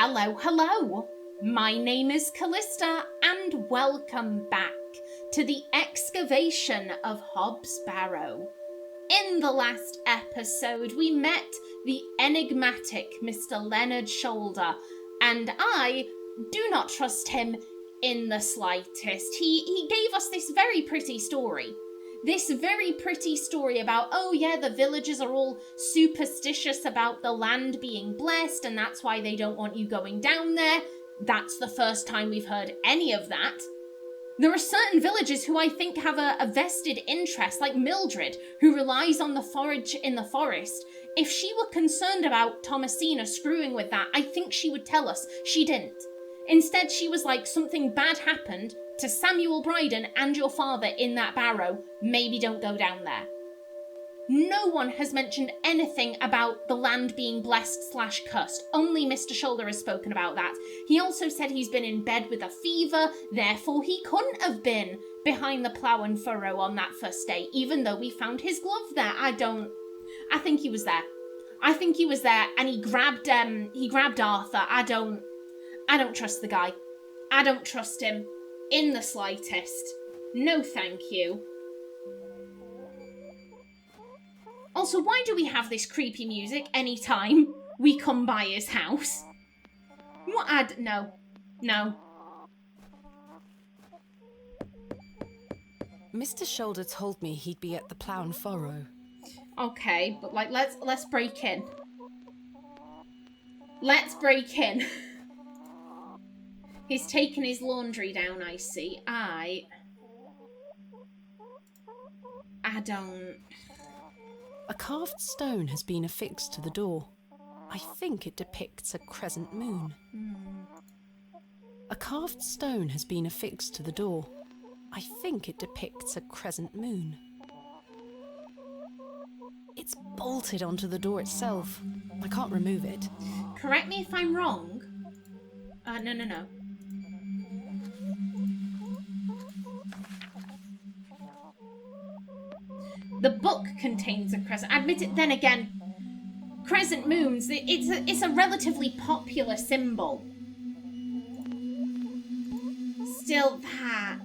Hello. My name is Callista, and welcome back to the Excavation of Hob's Barrow. In the last episode, we met the enigmatic Mr. Leonard Shoulder, and I do not trust him in the slightest. He gave us this very pretty story. This very pretty story about, oh yeah, the villagers are all superstitious about the land being blessed, and that's why they don't want you going down there. That's the first time we've heard any of that. There are certain villagers who I think have a vested interest, like Mildred, who relies on the forage in the forest. If she were concerned about Thomasina screwing with that, I think she would tell us. She didn't. Instead, she was like, something bad happened to Samuel Briden and your father in that barrow. Maybe don't go down there. No one has mentioned anything about the land being blessed/cursed. Only Mr. Shoulder has spoken about that. He also said he's been in bed with a fever, therefore he couldn't have been behind the plough and furrow on that first day, even though we found his glove there. I think he was there. I think he was there, and he grabbed Arthur. I don't trust the guy. I don't trust him in the slightest. No thank you. Also, why do we have this creepy music anytime we come by his house? What? No. Mr. Shoulder told me he'd be at the plough and furrow. Okay, but like, let's break in. Let's break in. He's taken his laundry down, I see. I don't... A carved stone has been affixed to the door. I think it depicts a crescent moon. A carved stone has been affixed to the door. I think it depicts a crescent moon. It's bolted onto the door itself. I can't remove it. Correct me if I'm wrong. No. The book contains a crescent. Admit it, then again, crescent moons, it's a relatively popular symbol. Still, that...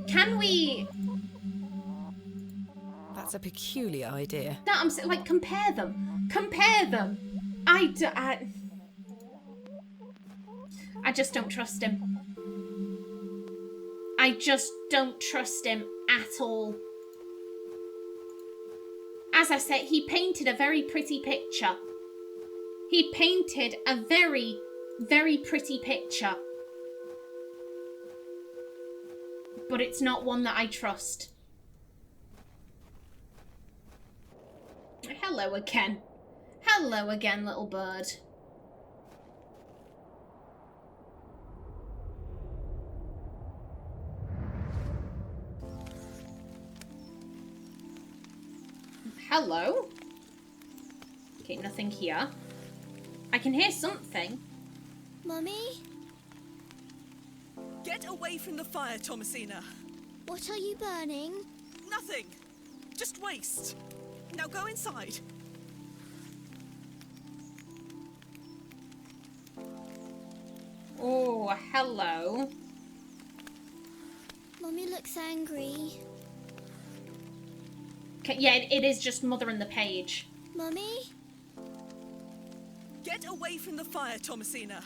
Can we... That's a peculiar idea. No, I'm saying, like, compare them. Compare them. I just don't trust him. I just don't trust him at all. As I said, he painted a very pretty picture. He painted a very, very pretty picture. But it's not one that I trust. Hello again. Hello again, little bird. Hello? Okay, nothing here. I can hear something. Mummy? Get away from the fire, Thomasina. What are you burning? Nothing. Just waste. Now go inside. Oh, hello. Mummy looks angry. Okay, yeah, it is just Mother and the Page. Mummy? Get away from the fire, Thomasina.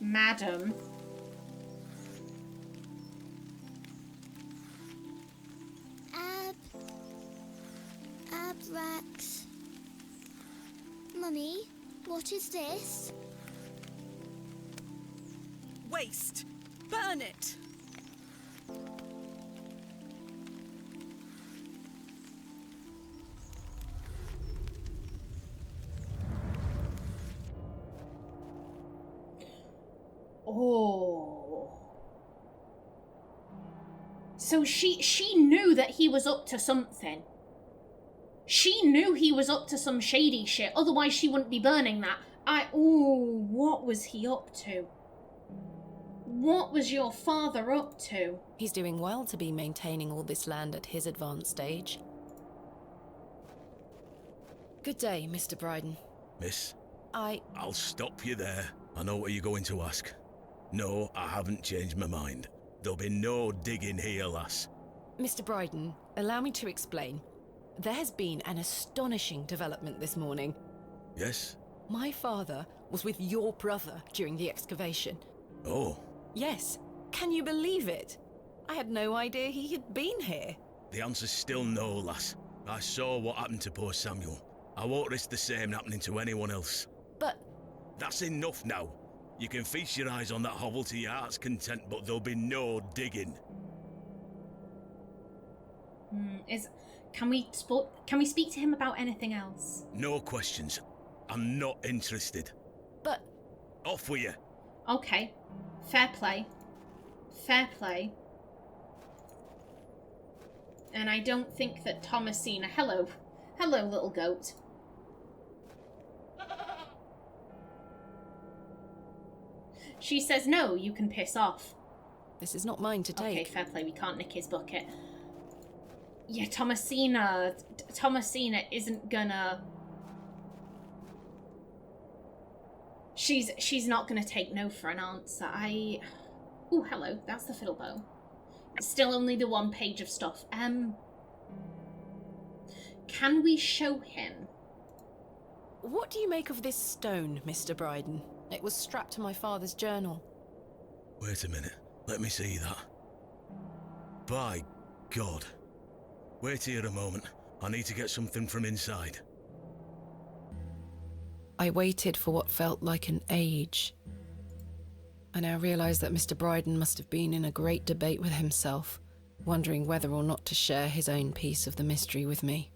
Madam. Abrax. Mummy, what is this? Waste. Burn it. Oh. So she knew that he was up to something. She knew he was up to some shady shit, otherwise she wouldn't be burning that. What was he up to? What was your father up to? He's doing well to be maintaining all this land at his advanced stage. Good day, Mr. Briden. Miss, I'll stop you there. I know what you're going to ask. No, I haven't changed my mind. There'll be no digging here, lass. Mr. Briden, allow me to explain. There has been an astonishing development this morning. Yes? My father was with your brother during the excavation. Oh. Yes. Can you believe it? I had no idea he had been here. The answer's still no, lass. I saw what happened to poor Samuel. I won't risk the same happening to anyone else. But... That's enough now. You can feast your eyes on that hovel to your heart's content, but there'll be no digging. Can we speak to him about anything else? No questions. I'm not interested. But... Off with you. Okay. Fair play. Fair play. And I don't think that Thomasina... Hello, little goat. She says, no, you can piss off. This is not mine to take. Okay, fair play. We can't nick his bucket. Yeah, Thomasina isn't gonna... She's not gonna take no for an answer. Oh, hello. That's the fiddle bow. It's still only the one page of stuff. Can we show him? What do you make of this stone, Mr. Briden? It was strapped to my father's journal. Wait a minute. Let me see that. By God. Wait here a moment. I need to get something from inside. I waited for what felt like an age. I now realise that Mr. Briden must have been in a great debate with himself, wondering whether or not to share his own piece of the mystery with me.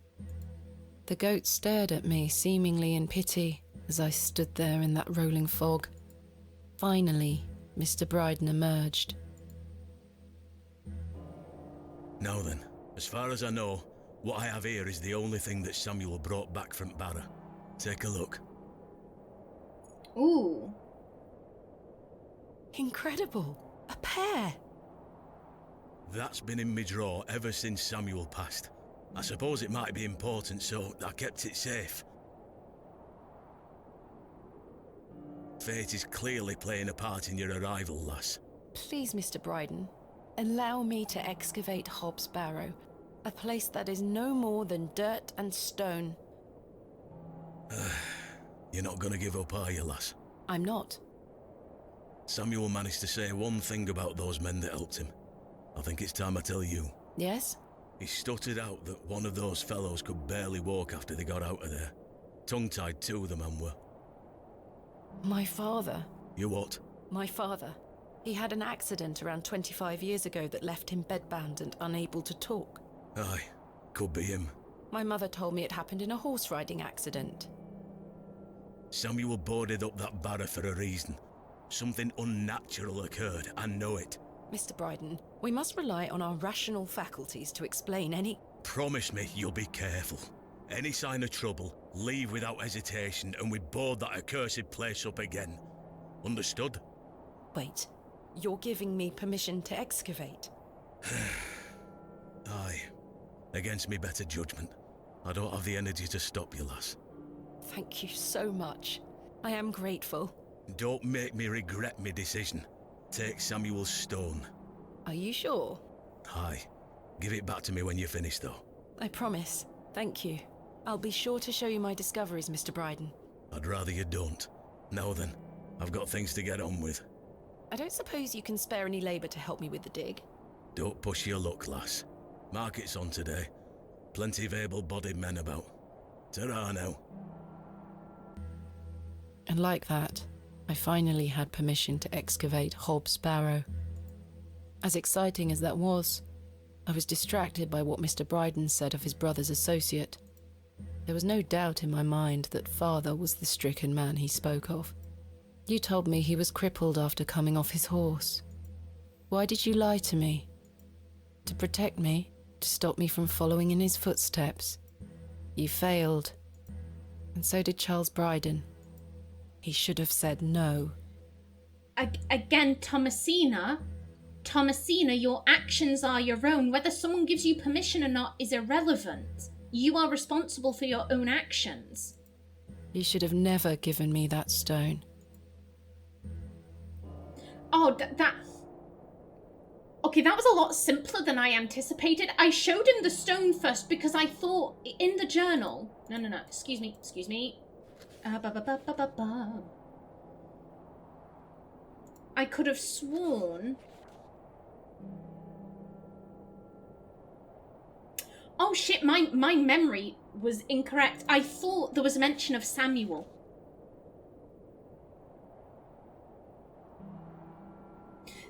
The goat stared at me, seemingly in pity, as I stood there in that rolling fog. Finally, Mr. Briden emerged. Now then, as far as I know, what I have here is the only thing that Samuel brought back from Barrow. Take a look. Ooh. Incredible! A pear! That's been in my drawer ever since Samuel passed. I suppose it might be important, so I kept it safe. Fate is clearly playing a part in your arrival, lass. Please, Mr. Briden, allow me to excavate Hob's Barrow, a place that is no more than dirt and stone. You're not gonna give up, are you, lass? I'm not. Samuel managed to say one thing about those men that helped him. I think it's time I tell you. Yes? He stuttered out that one of those fellows could barely walk after they got out of there. Tongue-tied too, the man were. My father. You what? My father. He had an accident around 25 years ago that left him bedbound and unable to talk. Aye, could be him. My mother told me it happened in a horse riding accident. Samuel boarded up that barrow for a reason. Something unnatural occurred, I know it. Mr. Briden, we must rely on our rational faculties to explain any... Promise me you'll be careful. Any sign of trouble, leave without hesitation and we board that accursed place up again. Understood? Wait, you're giving me permission to excavate? Aye. Against me better judgment. I don't have the energy to stop you, lass. Thank you so much. I am grateful. Don't make me regret my decision. Take Samuel's stone. Are you sure? Aye. Give it back to me when you're finished, though. I promise. Thank you. I'll be sure to show you my discoveries, Mr. Briden. I'd rather you don't. Now then, I've got things to get on with. I don't suppose you can spare any labour to help me with the dig? Don't push your luck, lass. Market's on today. Plenty of able-bodied men about. Ta-ra now. And like that, I finally had permission to excavate Hob's Barrow. As exciting as that was, I was distracted by what Mr. Briden said of his brother's associate. There was no doubt in my mind that father was the stricken man he spoke of. You told me he was crippled after coming off his horse. Why did you lie to me? To protect me? To stop me from following in his footsteps? You failed. And so did Charles Briden. He should have said no. Again, Thomasina, your actions are your own. Whether someone gives you permission or not is irrelevant. You are responsible for your own actions. You should have never given me that stone. Oh, that... Okay, that was a lot simpler than I anticipated. I showed him the stone first because I thought in the journal... No. Excuse me. I could have sworn... Oh shit, my memory was incorrect. I thought there was mention of Samuel.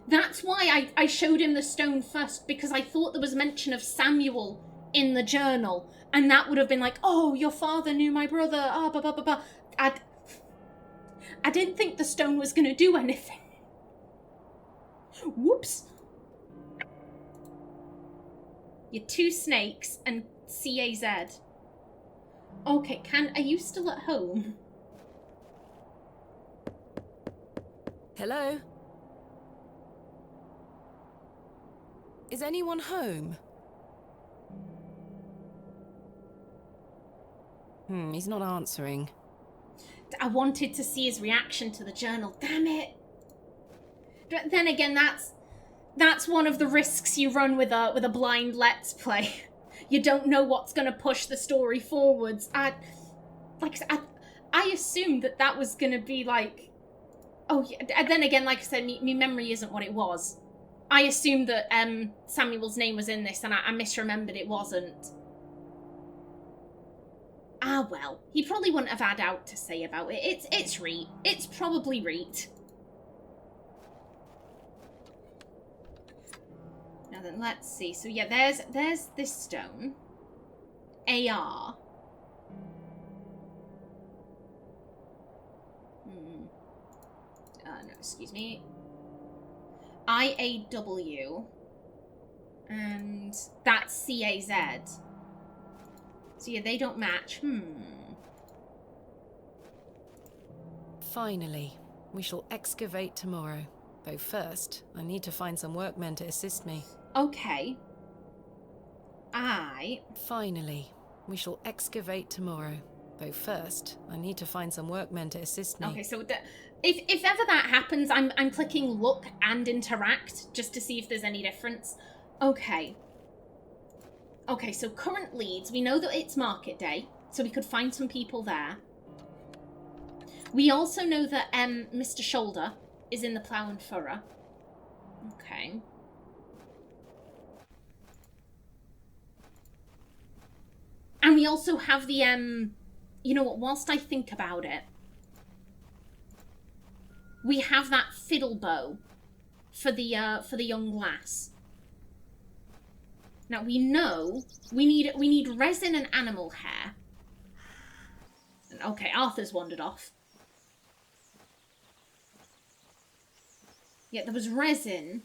That's why I showed him the stone first, because I thought there was mention of Samuel in the journal. And that would have been like, oh, your father knew my brother, I didn't think the stone was going to do anything. Whoops. You're 2 snakes and CAZ. Okay, are you still at home? Hello? Is anyone home? He's not answering. I wanted to see his reaction to the journal. Damn it. But then again, that's one of the risks you run with a blind Let's Play. You don't know what's going to push the story forwards. I assumed that was going to be like... Oh, yeah. And then again, like I said, my memory isn't what it was. I assumed that Samuel's name was in this, and I misremembered it wasn't. Ah, well. He probably wouldn't have had out to say about it. It's Reet. It's probably Reet. Now then, let's see. So yeah, there's this stone. AR. No, excuse me. IAW. And that's CAZ. So yeah, they don't match. Finally, we shall excavate tomorrow. Though first, I need to find some workmen to assist me. Okay. Finally, we shall excavate tomorrow. Though first, I need to find some workmen to assist me. Okay, so if ever that happens, I'm clicking look and interact just to see if there's any difference. Okay. Okay, so current leads. We know that it's market day, so we could find some people there. We also know that Mr. Shoulder is in the Plough and Furrow. Okay. And we also have the, you know what, whilst I think about it, we have that fiddle bow for the young lass. Now we know we need resin and animal hair. And, okay, Arthur's wandered off. Yeah, there was resin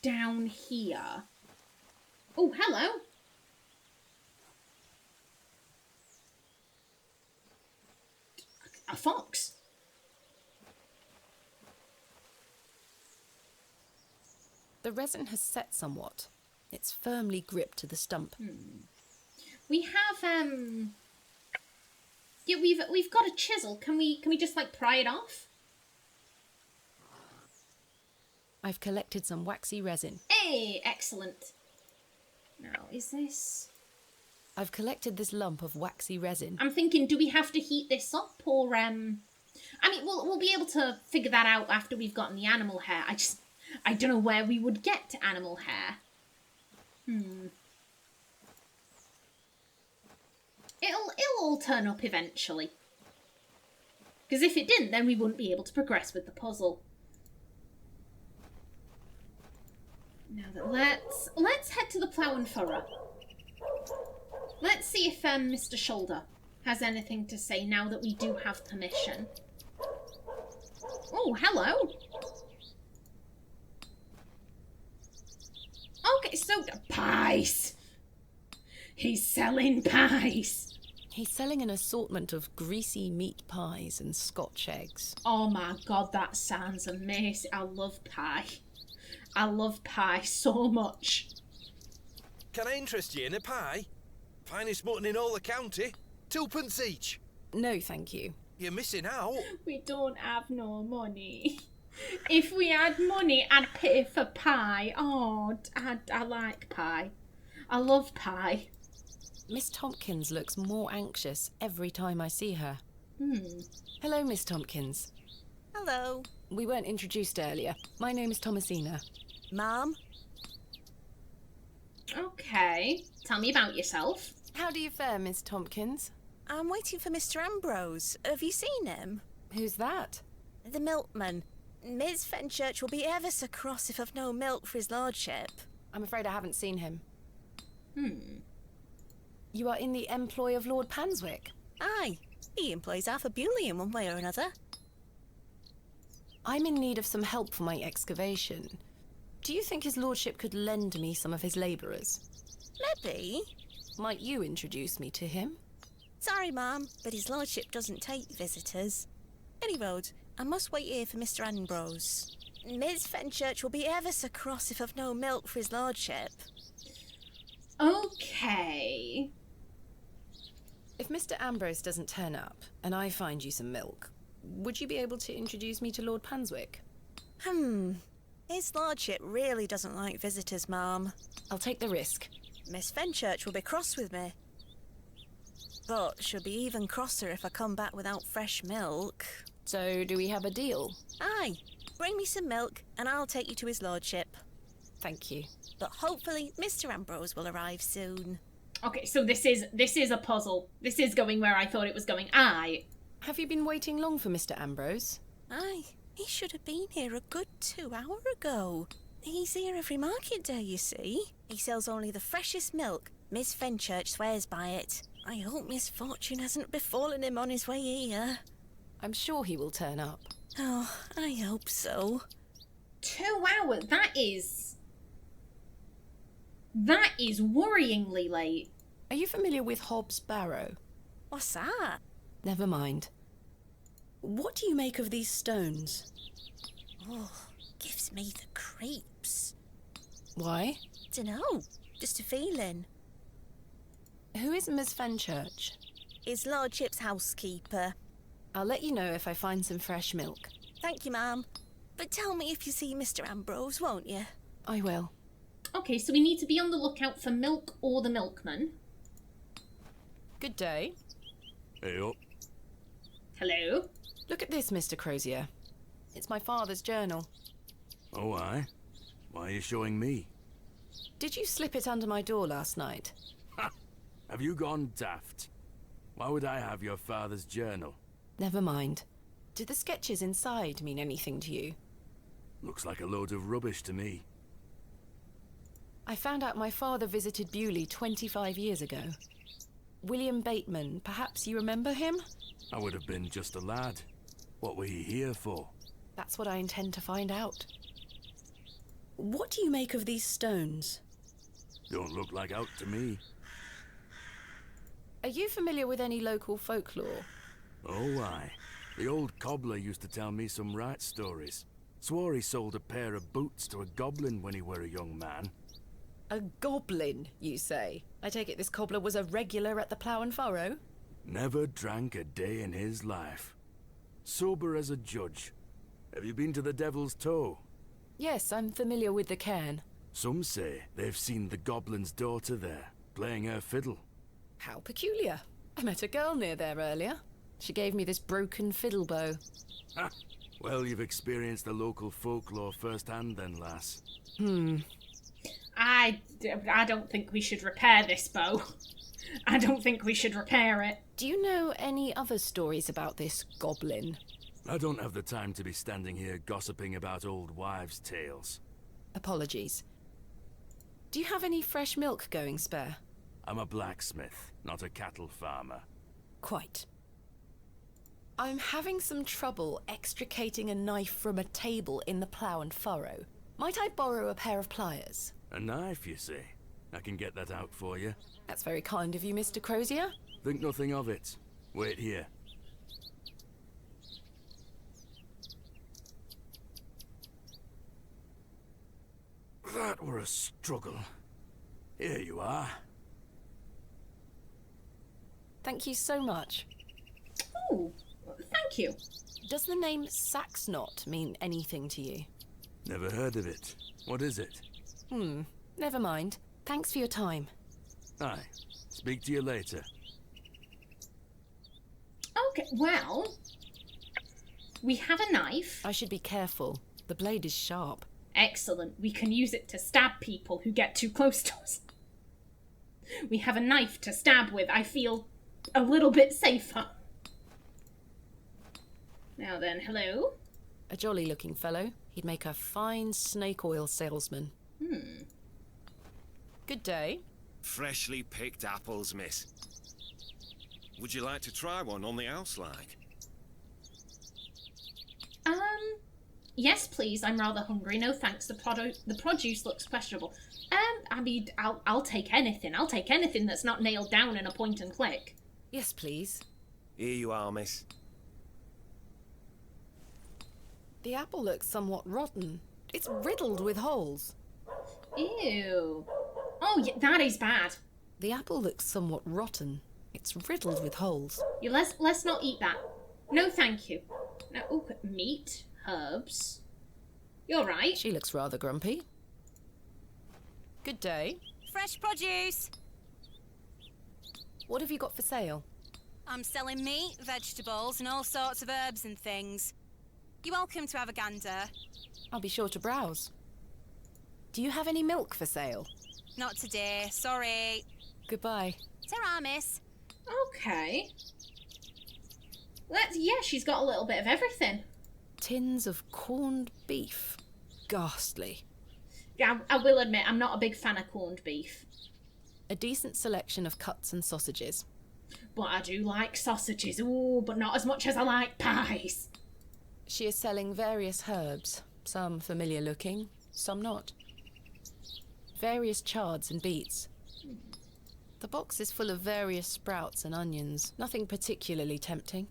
down here. Oh, hello. A fox. The resin has set somewhat. It's firmly gripped to the stump. We have yeah, we've got a chisel. Can we just like pry it off? I've collected some waxy resin. Hey, excellent. Now, is this... I've collected this lump of waxy resin. I'm thinking, do we have to heat this up, or, I mean, we'll be able to figure that out after we've gotten the animal hair. I don't know where we would get animal hair. It'll all turn up eventually. Because if it didn't, then we wouldn't be able to progress with the puzzle. Now then, let's head to the Plough and Furrow. Let's see if Mr. Shoulder has anything to say now that we do have permission. Oh, hello. Okay, so pies. He's selling pies. He's selling an assortment of greasy meat pies and Scotch eggs. Oh my god, that sounds amazing. I love pie. I love pie so much. Can I interest you in a pie? Finest mutton in all the county. 2 pence each. No, thank you. You're missing out. We don't have no money. If we had money, I'd pay for pie. Oh, I like pie. I love pie. Miss Tompkins looks more anxious every time I see her. Hello, Miss Tompkins. Hello. We weren't introduced earlier. My name is Thomasina. Mom? Okay. Tell me about yourself. How do you fare, Miss Tompkins? I'm waiting for Mr Ambrose. Have you seen him? Who's that? The milkman. Miss Fenchurch will be ever so cross if I've no milk for his lordship. I'm afraid I haven't seen him. You are in the employ of Lord Panswick? Aye. He employs Arthur Bewley in one way or another. I'm in need of some help for my excavation. Do you think his lordship could lend me some of his labourers? Maybe. Might you introduce me to him? Sorry, Ma'am, but his lordship doesn't take visitors. Any road, I must wait here for Mr Ambrose. Miss Fenchurch will be ever so cross if I've no milk for his lordship. Okay. If Mr Ambrose doesn't turn up, and I find you some milk, would you be able to introduce me to Lord Panswick? His lordship really doesn't like visitors, Ma'am. I'll take the risk. Miss Fenchurch will be cross with me. But she'll be even crosser if I come back without fresh milk. So, do we have a deal? Aye. Bring me some milk, and I'll take you to his lordship. Thank you. But hopefully Mr Ambrose will arrive soon. Okay, so this is a puzzle. This is going where I thought it was going. Have you been waiting long for Mr Ambrose? Aye. He should have been here a good 2 hours ago. He's here every market day, you see. He sells only the freshest milk. Miss Fenchurch swears by it. I hope misfortune hasn't befallen him on his way here. I'm sure he will turn up. Oh, I hope so. 2 hours. That is worryingly late. Are you familiar with Hob's Barrow? What's that? Never mind. What do you make of these stones? Oh, gives me the creeps. Why? Dunno, just a feeling. Who is Miss Fenchurch? His lordship's housekeeper. I'll let you know if I find some fresh milk. Thank you, ma'am. But tell me if you see Mr Ambrose, won't you? I will. Okay, so we need to be on the lookout for milk or the milkman. Good day. Hey up. Hello? Look at this, Mr Crozier. It's my father's journal. Oh, aye? Why are you showing me? Did you slip it under my door last night? Ha! Have you gone daft? Why would I have your father's journal? Never mind. Do the sketches inside mean anything to you? Looks like a load of rubbish to me. I found out my father visited Bewley 25 years ago. William Bateman, perhaps you remember him? I would have been just a lad. What were you here for? That's what I intend to find out. What do you make of these stones? Don't look like out to me. Are you familiar with any local folklore? Oh, aye. The old cobbler used to tell me some right stories. Swore he sold a pair of boots to a goblin when he were a young man. A goblin, you say? I take it this cobbler was a regular at the Plough and Furrow? Never drank a day in his life. Sober as a judge. Have you been to the Devil's Toe? Yes, I'm familiar with the cairn. Some say they've seen the goblin's daughter there, playing her fiddle. How peculiar. I met a girl near there earlier. She gave me this broken fiddle bow. Ha! Well, you've experienced the local folklore firsthand then, lass. I don't think we should repair this bow. I don't think we should repair it. Do you know any other stories about this goblin? I don't have the time to be standing here gossiping about old wives' tales. Apologies. Do you have any fresh milk going spare? I'm a blacksmith, not a cattle farmer. Quite. I'm having some trouble extricating a knife from a table in the Plough and Furrow. Might I borrow a pair of pliers? A knife, you say? I can get that out for you. That's very kind of you, Mr. Crozier. Think nothing of it. Wait here. That were a struggle. Here you are. Thank you so much. Ooh, thank you. Does the name Saxnot mean anything to you? Never heard of it. What is it? Never mind. Thanks for your time. Aye. Speak to you later. Okay, well, we have a knife. I should be careful. The blade is sharp. Excellent. We can use it to stab people who get too close to us. We have a knife to stab with. I feel a little bit safer. Now then, hello? A jolly-looking fellow. He'd make a fine snake oil salesman. Good day. Freshly picked apples, miss. Would you like to try one on the house, like? Yes, please. I'm rather hungry. No thanks. The produce looks questionable. I mean, I'll take anything. I'll take anything that's not nailed down in a point and click. Yes, please. Here you are, miss. The apple looks somewhat rotten. It's riddled with holes. Ew. Oh, yeah, that is bad. The apple looks somewhat rotten. It's riddled with holes. You let's not eat that. No, thank you. Now, ooh, meat, herbs. You're right. She looks rather grumpy. Good day. Fresh produce. What have you got for sale? I'm selling meat, vegetables, and all sorts of herbs and things. You're welcome to have a gander. I'll be sure to browse. Do you have any milk for sale? Not today, sorry. Goodbye. Ta-ra, miss. Okay. Yeah, she's got a little bit of everything. Tins of corned beef. Ghastly. Yeah, I will admit, I'm not a big fan of corned beef. A decent selection of cuts and sausages. But I do like sausages. Ooh, but not as much as I like pies. She is selling various herbs, some familiar looking, some not. Various chards and beets. The box is full of various sprouts and onions, nothing particularly tempting.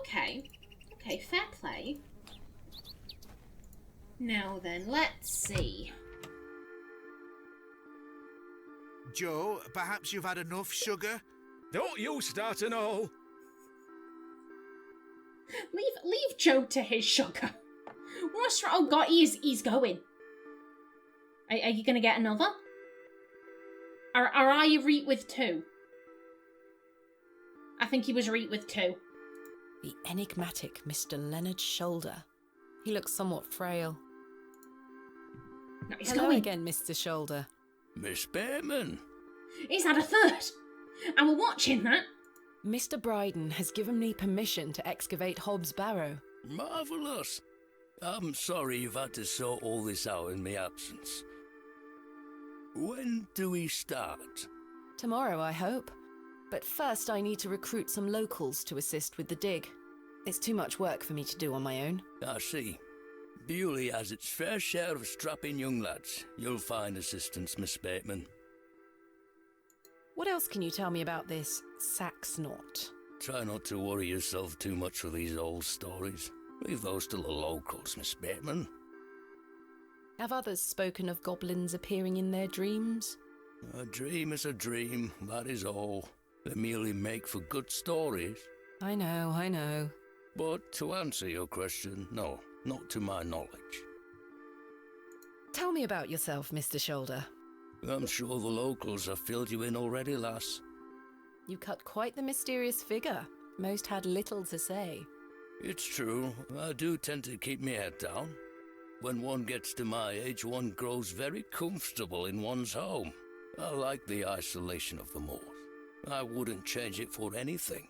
Okay, fair play. Now then, let's see. Joe, perhaps you've had enough sugar? Don't you start an all. Leave Joe to his sugar. What's wrong? Oh God, he's going. Are you gonna get another? Or are you reet with two? I think he was reet with two. The enigmatic Mr. Leonard Shoulder. He looks somewhat frail. No, he's Hello going again, Mr. Shoulder. Miss Bateman. He's had a third. And we're watching that. Mr. Briden has given me permission to excavate Hob's Barrow. Marvellous. I'm sorry you've had to sort all this out in my absence. When do we start? Tomorrow, I hope. But first I need to recruit some locals to assist with the dig. It's too much work for me to do on my own. I see. Bewley has its fair share of strapping young lads. You'll find assistance, Miss Bateman. What else can you tell me about this Saxnot? Try not to worry yourself too much with these old stories. Leave those to the locals, Miss Bateman. Have others spoken of goblins appearing in their dreams? A dream is a dream, that is all. They merely make for good stories. I know. But to answer your question, no, not to my knowledge. Tell me about yourself, Mr. Shoulder. I'm sure the locals have filled you in already, lass. You cut quite the mysterious figure. Most had little to say. It's true, I do tend to keep my head down. When one gets to my age, one grows very comfortable in one's home. I like the isolation of the moors. I wouldn't change it for anything.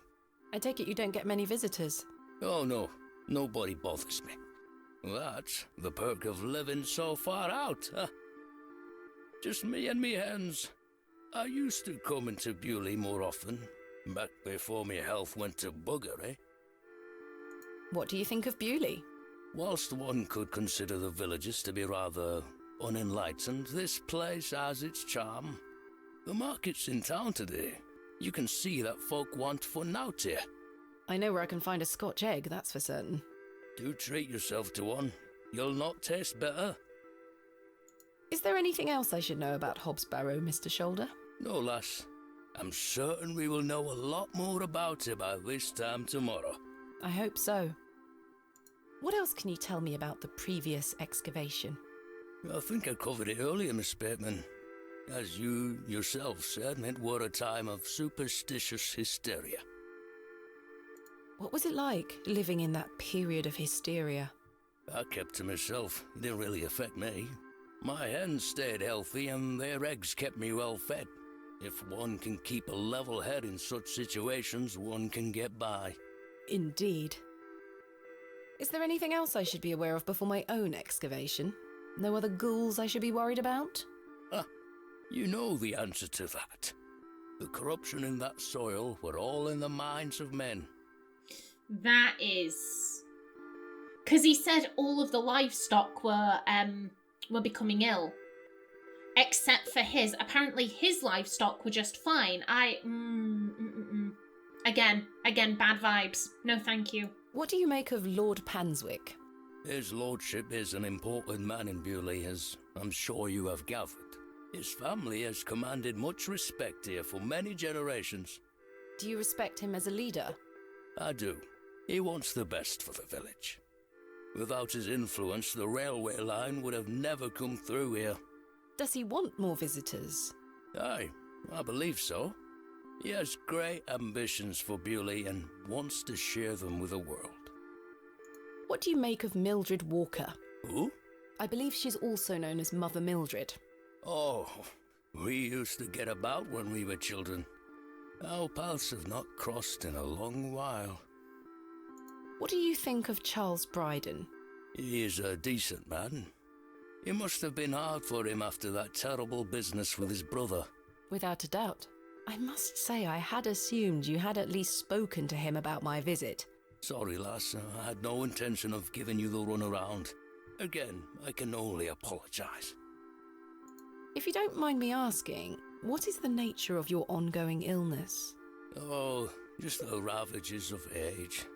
I take it you don't get many visitors. Oh no, nobody bothers me. That's the perk of living so far out, huh? Just me and me hens. I used to come into Bewley more often, back before my health went to bugger, eh? What do you think of Bewley? Whilst one could consider the villagers to be rather unenlightened, this place has its charm. The market's in town today. You can see that folk want fun out here. I know where I can find a Scotch egg, that's for certain. Do treat yourself to one. You'll not taste better. Is there anything else I should know about Hob's Barrow, Mr. Shoulder? No, lass. I'm certain we will know a lot more about it by this time tomorrow. I hope so. What else can you tell me about the previous excavation? I think I covered it earlier, Miss Bateman. As you yourself said, it were a time of superstitious hysteria. What was it like, living in that period of hysteria? I kept to myself. It didn't really affect me. My hens stayed healthy and their eggs kept me well fed. If one can keep a level head in such situations, one can get by. Indeed. Is there anything else I should be aware of before my own excavation? No other ghouls I should be worried about? You know the answer to that. The corruption in that soil were all in the minds of men. That is... Because he said all of the livestock were becoming ill. Except for his. Apparently his livestock were just fine. Again, bad vibes. No thank you. What do you make of Lord Panswick? His lordship is an important man in Bewley, as I'm sure you have gathered. His family has commanded much respect here for many generations. Do you respect him as a leader? I do. He wants the best for the village. Without his influence, the railway line would have never come through here. Does he want more visitors? Aye, I believe so. He has great ambitions for Bewley and wants to share them with the world. What do you make of Mildred Walker? Who? I believe she's also known as Mother Mildred. Oh, we used to get about when we were children. Our paths have not crossed in a long while. What do you think of Charles Briden? He is a decent man. It must have been hard for him after that terrible business with his brother. Without a doubt. I must say I had assumed you had at least spoken to him about my visit. Sorry, lass, I had no intention of giving you the runaround. Again, I can only apologise. If you don't mind me asking, what is the nature of your ongoing illness? Oh, just the ravages of age.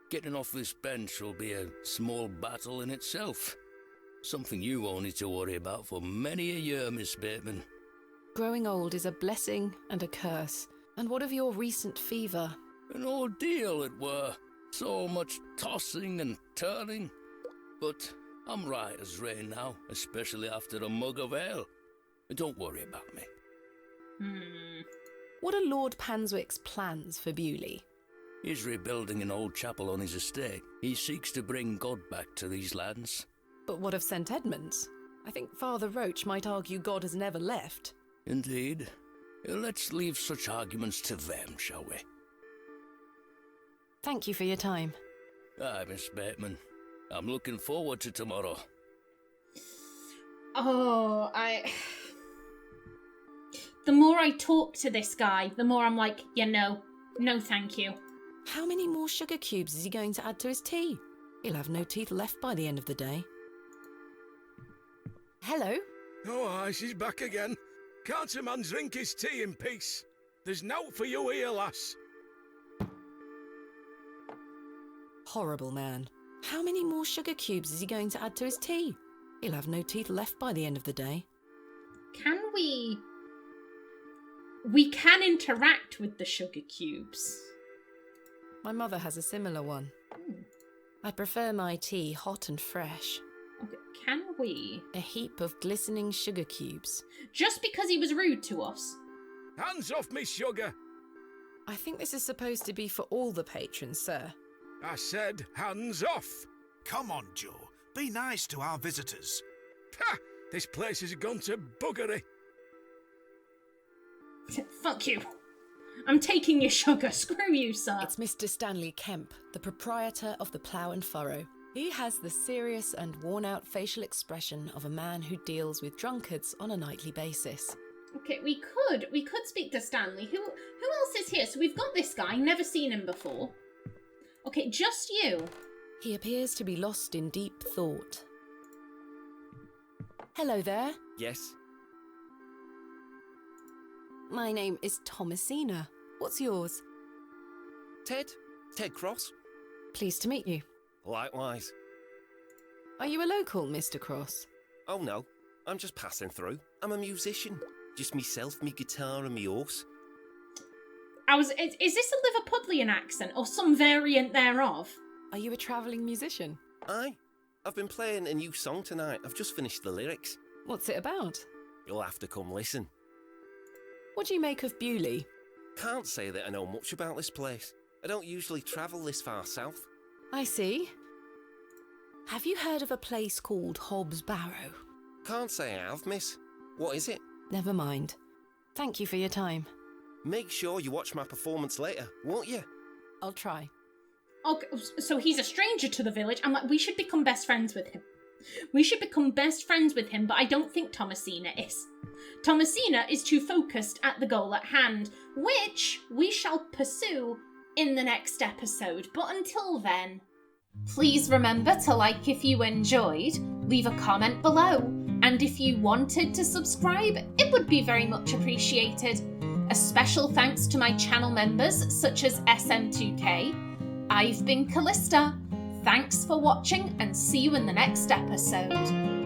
Getting off this bench will be a small battle in itself. Something you won't need to worry about for many a year, Miss Bateman. Growing old is a blessing and a curse. And what of your recent fever? An ordeal it were. So much tossing and turning. But I'm right as rain now, especially after a mug of ale. Don't worry about me. What are Lord Panswick's plans for Bewley? He's rebuilding an old chapel on his estate. He seeks to bring God back to these lands. But what of St. Edmunds? I think Father Roach might argue God has never left. Indeed. Let's leave such arguments to them, shall we? Thank you for your time. Aye, Miss Bateman. I'm looking forward to tomorrow. The more I talk to this guy, the more I'm like, yeah, no thank you. How many more sugar cubes is he going to add to his tea? He'll have no teeth left by the end of the day. Hello? Oh, aye, she's back again. Can't a man drink his tea in peace? There's nought for you here, lass. Horrible man. How many more sugar cubes is he going to add to his tea? He'll have no teeth left by the end of the day. Can we... We can interact with the sugar cubes. My mother has a similar one. I prefer my tea hot and fresh. Okay, can we? A heap of glistening sugar cubes. Just because he was rude to us. Hands off me, sugar. I think this is supposed to be for all the patrons, sir. I said hands off. Come on, Joe. Be nice to our visitors. Ha! This place has gone to buggery. Fuck you. I'm taking your sugar. Screw you, sir. It's Mr. Stanley Kemp, the proprietor of the Plough and Furrow. He has the serious and worn-out facial expression of a man who deals with drunkards on a nightly basis. Okay, we could speak to Stanley. Who else is here? So we've got this guy, never seen him before. Okay, just you. He appears to be lost in deep thought. Hello there. Yes? My name is Thomasina. What's yours? Ted? Ted Cross? Pleased to meet you. Likewise. Are you a local, Mr. Cross? Oh no, I'm just passing through. I'm a musician. Just myself, me guitar and me horse. Is this a Liverpudlian accent or some variant thereof? Are you a travelling musician? Aye. I've been playing a new song tonight. I've just finished the lyrics. What's it about? You'll have to come listen. What do you make of Bewley? Can't say that I know much about this place. I don't usually travel this far south. I see. Have you heard of a place called Hob's Barrow? Can't say I have, miss. What is it? Never mind. Thank you for your time. Make sure you watch my performance later, won't you? I'll try. Okay, so he's a stranger to the village. I'm like, we should become best friends with him. We should become best friends with him, but I don't think Thomasina is. Thomasina is too focused at the goal at hand, which we shall pursue in the next episode. But until then, please remember to like if you enjoyed, leave a comment below, and if you wanted to subscribe, it would be very much appreciated. A special thanks to my channel members such as SM2K. I've been Kallista. Thanks for watching and see you in the next episode.